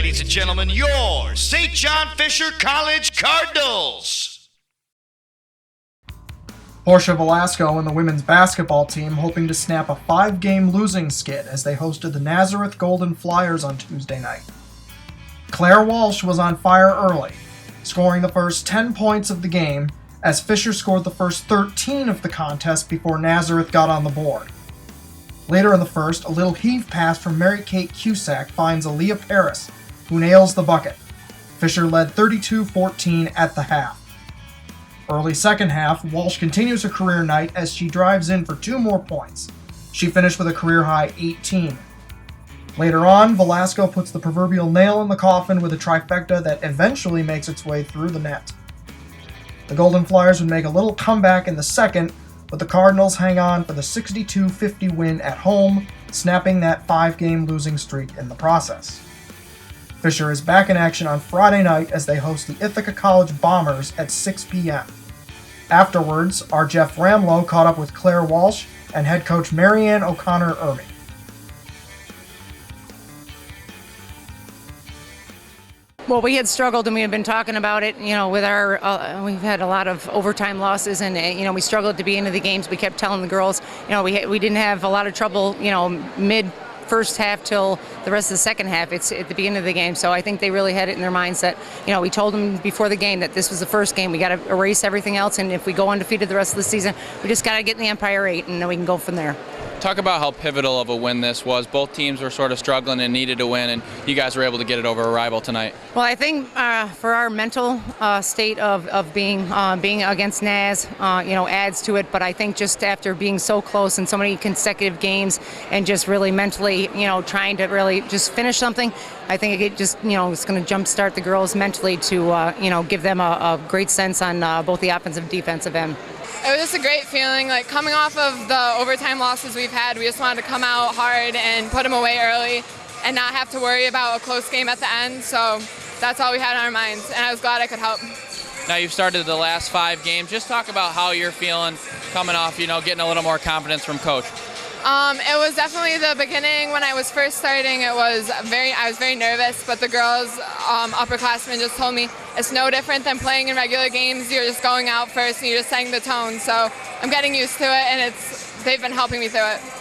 ladies and gentlemen, your St. John Fisher College Cardinals. Portia Velasco and the women's basketball team hoping to snap a 5-game losing skid as they hosted the Nazareth Golden Flyers on Tuesday night. Claire Walsh was on fire early, scoring the first 10 points of the game as Fisher scored the first 13 of the contest before Nazareth got on the board. Later in the first, a little heave pass from Mary-Kate Cusack finds Aaliyah Paris, who nails the bucket. Fisher led 32-14 at the half. Early second half, Walsh continues her career night as she drives in for 2 more points. She finished with a career-high 18. Later on, Velasco puts the proverbial nail in the coffin with a trifecta that eventually makes its way through the net. The Golden Flyers would make a little comeback in the second, but the Cardinals hang on for the 62-50 win at home, snapping that 5-game losing streak in the process. Fisher is back in action on Friday night as they host the Ithaca College Bombers at 6 p.m. Afterwards, our Jeff Ramlow caught up with Claire Walsh and head coach Marianne O'Connor-Irving. Well, we had struggled, and we had been talking about it, with our, we've had a lot of overtime losses, and, we struggled to be into the games. We kept telling the girls, we didn't have a lot of trouble, mid first half till the rest of the second half. It's at the beginning of the game. So I think they really had it in their minds that, we told them before the game that this was the first game. We got to erase everything else, and if we go undefeated the rest of the season, we just got to get in the Empire 8, and then we can go from there. Talk about how pivotal of a win this was. Both teams were sort of struggling and needed to win, and you guys were able to get it over a rival tonight. Well, I think for our mental state of being against Naz, adds to it. But I think just after being so close in so many consecutive games and just really mentally, trying to really just finish something, I think it just, it's going to jumpstart the girls mentally to, give them a great sense on both the offensive and defensive end. It was just a great feeling, coming off of the overtime losses we've had. We just wanted to come out hard and put them away early and not have to worry about a close game at the end. So that's all we had on our minds, and I was glad I could help. Now you've started the last 5 games. Just talk about how you're feeling coming off, getting a little more confidence from Coach. It was definitely the beginning when I was first starting. I was very nervous, but the girls, upperclassmen, just told me it's no different than playing in regular games. You're just going out first and you're just setting the tone. So I'm getting used to it, and they've been helping me through it.